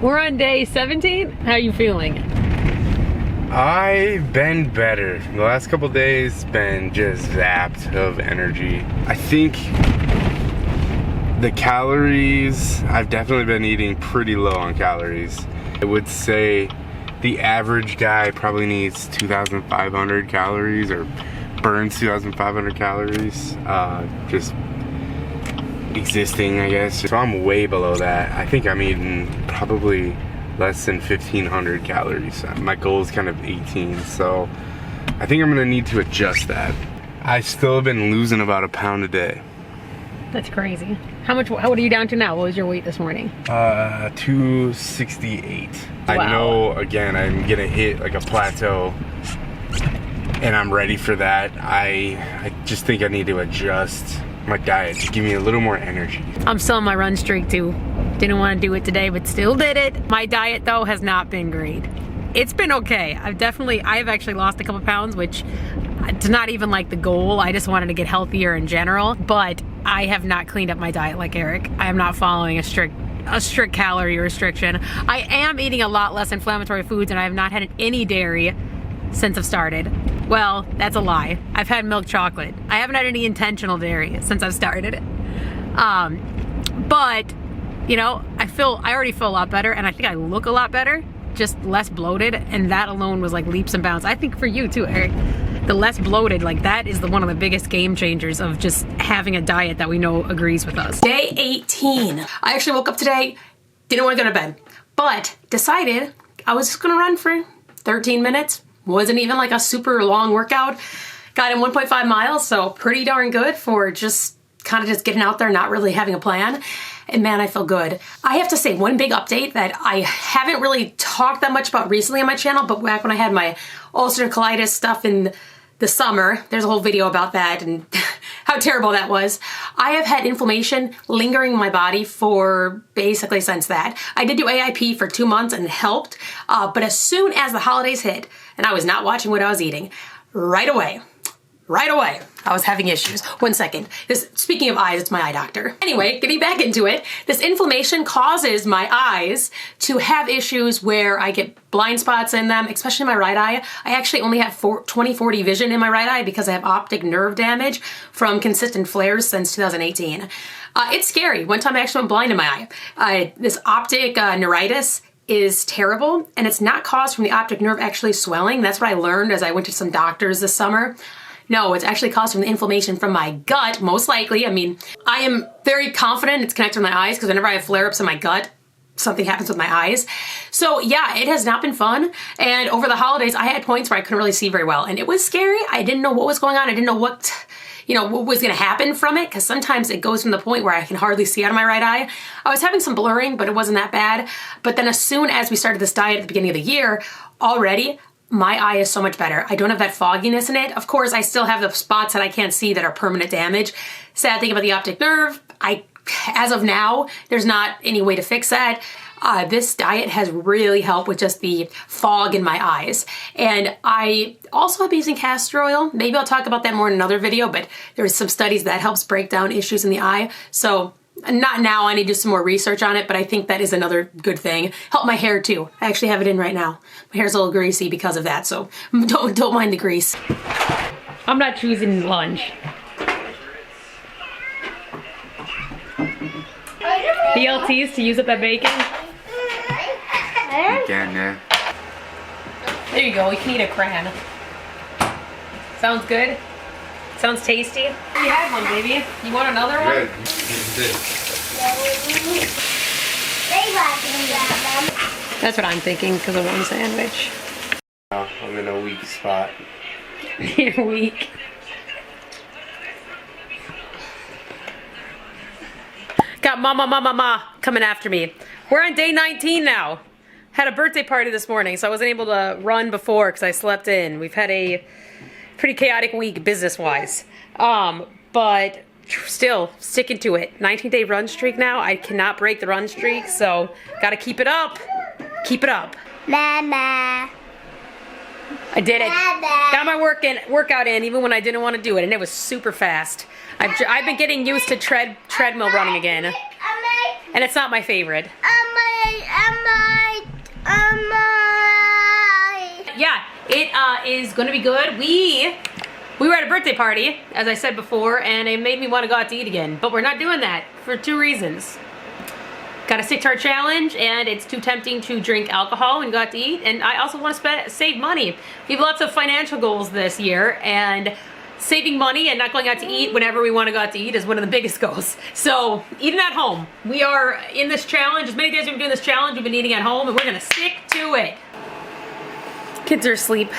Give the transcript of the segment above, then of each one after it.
We're on day 17. How are you feeling? I've been better. The last couple days been just zapped of energy. I think the calories, I've definitely been eating pretty low on calories. I would say the average guy probably needs 2,500 calories or burns 2,500 calories just existing, I guess. So I'm way below that. I think I'm eating probably less than 1,500 calories. My goal is kind of 18, so I think I'm gonna need to adjust that. I still have been losing about a pound a day. That's crazy. What are you down to now? What was your weight this morning? 268. Wow. I know, again, I'm gonna hit like a plateau and I'm ready for that. I just think I need to adjust my diet to give me a little more energy. I'm still on my run streak too. Didn't want to do it today, but still did it. My diet though has not been great. It's been okay. I've actually lost a couple pounds, which it's not even like the goal. I just wanted to get healthier in general, but I have not cleaned up my diet like Eryk. I am not following a strict calorie restriction. I am eating a lot less inflammatory foods, and I have not had any dairy since I've started. Well, that's a lie. I've had milk chocolate. I haven't had any intentional dairy since I've started. But you know, I already feel a lot better, and I think I look a lot better, just less bloated, and that alone was like leaps and bounds. I think for you too, Eryk, the less bloated, like that is one of the biggest game changers of just having a diet that we know agrees with us. Day 18. I actually woke up today, didn't want to go to bed, but decided I was just gonna run for 13 minutes. Wasn't even like a super long workout. Got in 1.5 miles, so pretty darn good for just kind of just getting out there, not really having a plan. And man, I feel good. I have to say one big update that I haven't really talked that much about recently on my channel, but back when I had my ulcerative colitis stuff in the summer, there's a whole video about that and how terrible that was. I have had inflammation lingering in my body for basically since that. I did do AIP for 2 months and it helped, but as soon as the holidays hit and I was not watching what I was eating, right away, I was having issues. One second. Speaking of eyes, it's my eye doctor. Anyway, getting back into it, this inflammation causes my eyes to have issues where I get blind spots in them, especially in my right eye. I actually only have 20/40 vision in my right eye because I have optic nerve damage from consistent flares since 2018. It's scary. One time I actually went blind in my eye. This optic neuritis is terrible, and it's not caused from the optic nerve actually swelling. That's what I learned as I went to some doctors this summer. No, it's actually caused from the inflammation from my gut, most likely. I mean, I am very confident it's connected to my eyes because whenever I have flare-ups in my gut, something happens with my eyes. So yeah, it has not been fun. And over the holidays, I had points where I couldn't really see very well. And it was scary. I didn't know what was going on. I didn't know what was gonna happen from it, because sometimes it goes from the point where I can hardly see out of my right eye. I was having some blurring, but it wasn't that bad. But then as soon as we started this diet at the beginning of the year, already, my eye is so much better. I don't have that fogginess in it. Of course, I still have the spots that I can't see that are permanent damage. Sad thing about the optic nerve, as of now, there's not any way to fix that. This diet has really helped with just the fog in my eyes. And I also have been using castor oil. Maybe I'll talk about that more in another video, but there's some studies that helps break down issues in the eye. So not now, I need to do some more research on it, but I think that is another good thing. Help my hair too. I actually have it in right now. My hair's a little greasy because of that, so don't mind the grease. I'm not choosing lunch. BLTs to use up that bacon? Again, yeah. There you go, we can eat a cran. Sounds good? Sounds tasty? You had one, baby. You want another one? Good. That's what I'm thinking because of one sandwich. I'm in a weak spot. You're weak. Got mama coming after me. We're on day 19 now. Had a birthday party this morning, so I wasn't able to run before because I slept in. We've had a pretty chaotic week business-wise. But still sticking to it. 19-day run streak now. I cannot break the run streak, so gotta keep it up. Keep it up. Mama. I did it. Mama. Got my workout in even when I didn't want to do it, and it was super fast. I've been getting used to treadmill running again, and it's not my favorite. It is going to be good. We were at a birthday party, as I said before, and it made me want to go out to eat again. But we're not doing that for 2 reasons. Got to stick to our challenge, and it's too tempting to drink alcohol and go out to eat. And I also want to save money. We have lots of financial goals this year, and saving money and not going out to eat whenever we want to go out to eat is one of the biggest goals. So, eating at home. We are in this challenge. As many days we've been doing this challenge, we've been eating at home, and we're going to stick to it. Kids are asleep,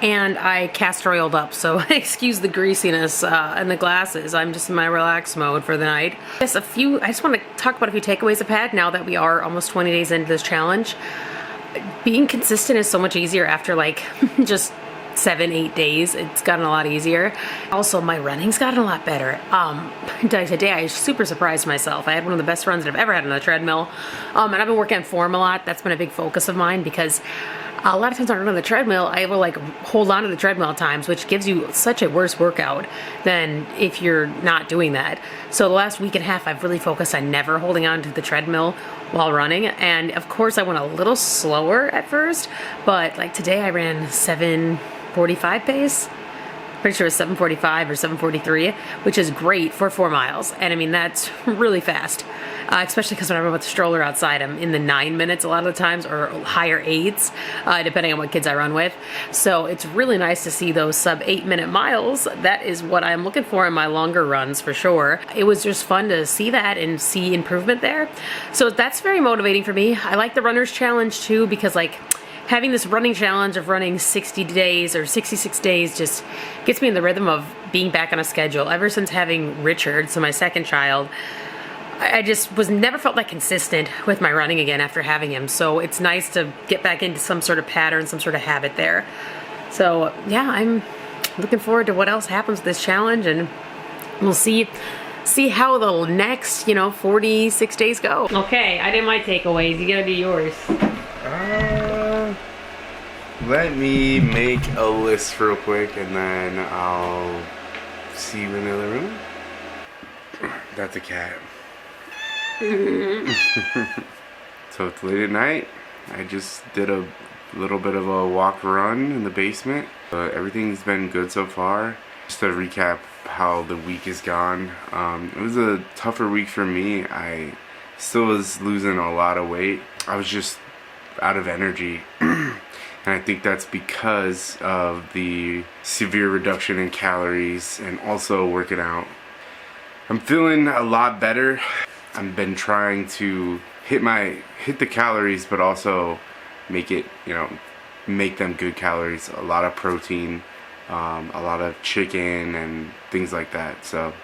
and I castor oiled up, so excuse the greasiness and the glasses. I'm just in my relax mode for the night. I just want to talk about a few takeaways I've had now that we are almost 20 days into this challenge. Being consistent is so much easier after like just 7-8 days. It's gotten a lot easier. Also, my running's gotten a lot better. Today I was super surprised myself. I had one of the best runs that I've ever had on the treadmill. And I've been working on form a lot. That's been a big focus of mine because a lot of times when I run on the treadmill, I will like hold on to the treadmill at times, which gives you such a worse workout than if you're not doing that. So the last week and a half, I've really focused on never holding on to the treadmill while running. And of course I went a little slower at first, but like today I ran 7:45 pace. Pretty sure it's 7:45 or 7:43, which is great for 4 miles. And I mean, that's really fast. Especially because when I run with the stroller outside, I'm in the 9 minutes a lot of the times, or higher 8s, depending on what kids I run with. So it's really nice to see those sub 8-minute miles. That is what I'm looking for in my longer runs for sure. It was just fun to see that and see improvement there. So that's very motivating for me. I like the runner's challenge too, because like having this running challenge of running 60 days or 66 days just gets me in the rhythm of being back on a schedule. Ever since having Richard, so my second child, I just never felt that consistent with my running again after having him. So it's nice to get back into some sort of pattern, some sort of habit there. So yeah, I'm looking forward to what else happens with this challenge, and we'll see how the next, 46 days go. Okay, I did my takeaways. You gotta do yours. Let me make a list real quick, and then I'll see you in the other room. That's a cat. So it's late at night. I just did a little bit of a walk run in the basement. Everything's been good so far. Just to recap how the week has gone. It was a tougher week for me. I still was losing a lot of weight. I was just out of energy. And I think that's because of the severe reduction in calories and also working out. I'm feeling a lot better. I've been trying to hit the calories, but also make it, make them good calories. A lot of protein, a lot of chicken and things like that. So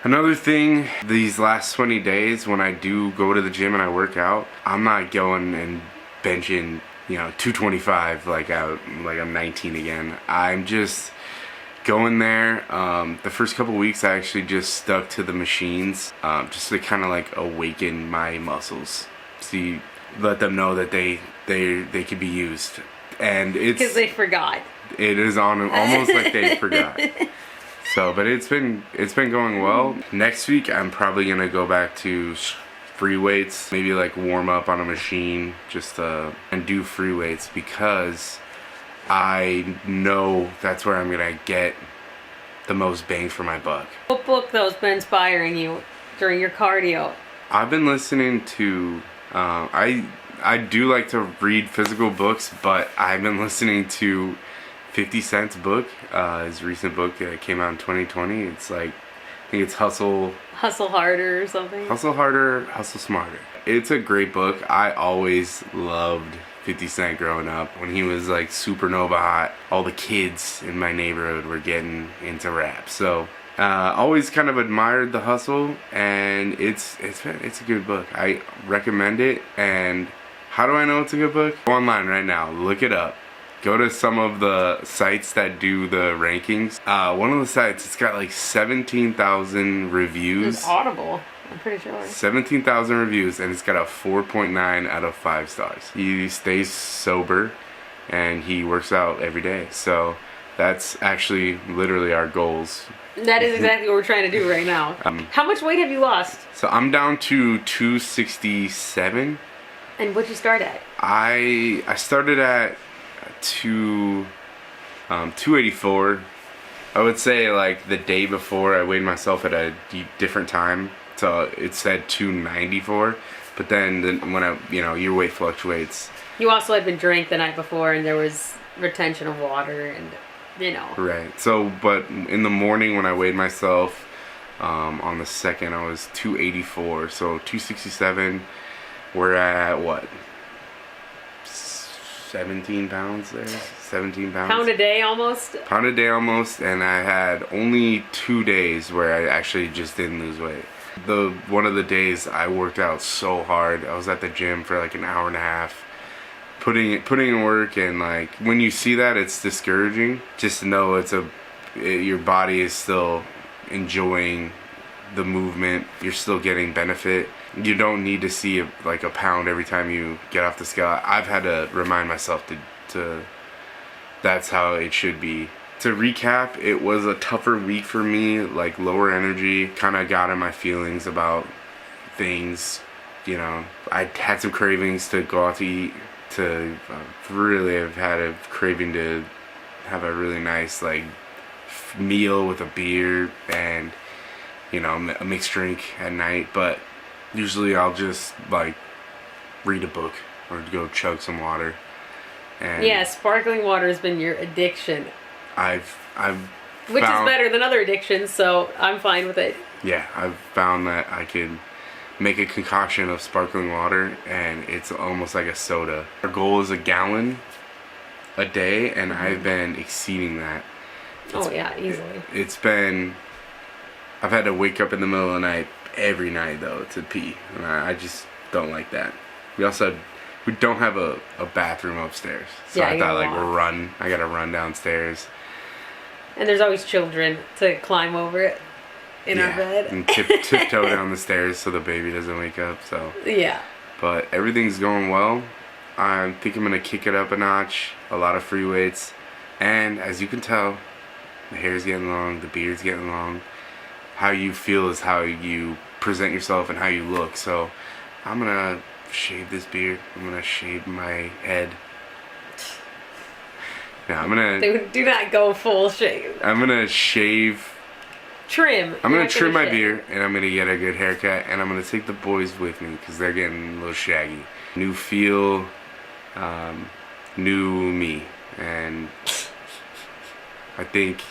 another thing, these last 20 days when I do go to the gym and I work out, I'm not going and benching 225 like I'm 19 again. I'm just going there. The first couple weeks I actually just stuck to the machines, just to kind of like awaken my muscles, let them know that they could be used. And it's because they forgot. It is almost like they forgot. So, but it's been going well. Next week I'm probably gonna go back to free weights, maybe like warm up on a machine, and do free weights, because I know that's where I'm gonna get the most bang for my buck. What book though has been inspiring you during your cardio? I've been listening to I do like to read physical books, but I've been listening to 50 Cent's book, his recent book that came out in 2020. It's like, I think it's Hustle Harder or something. Hustle Harder, Hustle Smarter. It's a great book. I always loved 50 Cent growing up. When he was like supernova hot, all the kids in my neighborhood were getting into rap. So always kind of admired the hustle, and it's a good book. I recommend it. And how do I know it's a good book? Go online right now, look it up. Go to some of the sites that do the rankings. One of the sites, it's got like 17,000 reviews. It's Audible, I'm pretty sure. 17,000 reviews, and it's got a 4.9 out of 5 stars. He stays sober, and he works out every day. So that's actually literally our goals. That is exactly what we're trying to do right now. How much weight have you lost? So I'm down to 267. And what'd you start at? I started at 284. I would say like the day before I weighed myself at a different time, so it said 294. But then when your weight fluctuates. You also had been drank the night before, and there was retention of water, and Right. So, but in the morning when I weighed myself, on the 2nd, I was 284. So 267. We're at what? 17 pounds there. 17 pounds. Pound a day almost. Pound a day almost, and I had only 2 days where I actually just didn't lose weight. One of the days I worked out so hard. I was at the gym for like an hour and a half, putting in work, and like when you see that, it's discouraging. Just know your body is still enjoying the movement. You're still getting benefit. You don't need to see a pound every time you get off the scale. I've had to remind myself to that's how it should be. To recap, it was a tougher week for me, like lower energy, kind of got in my feelings about things. I had some cravings to go out to eat, really have had a craving to have a really nice meal with a beer and a mixed drink at night. But usually I'll just read a book or go chug some water. And yeah, sparkling water has been your addiction. Which is better than other addictions, so I'm fine with it. Yeah, I've found that I could make a concoction of sparkling water, and it's almost like a soda. Our goal is a gallon a day, and I've been exceeding that. Easily. I've had to wake up in the middle of the night every night though to pee, and I just don't like that. We don't have a bathroom upstairs, so I thought I gotta run downstairs. And there's always children to climb over it in our bed. And tiptoe down the stairs so the baby doesn't wake up. So yeah. But everything's going well. I think I'm gonna kick it up a notch. A lot of free weights, and as you can tell, the hair's getting long, the beard's getting long. How you feel is how you present yourself and how you look. So I'm gonna shave this beard. I'm gonna shave my head. No, I'm gonna do not go full shave. I'm gonna shave. Trim. I'm gonna trim my beard, and I'm gonna get a good haircut, and I'm gonna take the boys with me because they're getting a little shaggy. New feel, new me, and I think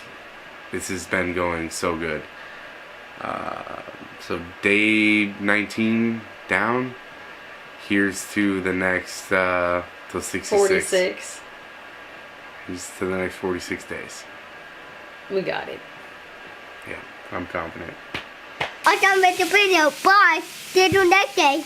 this has been going so good. So day 19 down. Here's to the next till 66. 46. Here's to the next 46 days. We got it. Yeah, I'm confident. I'm done with the video. Bye. See you next day.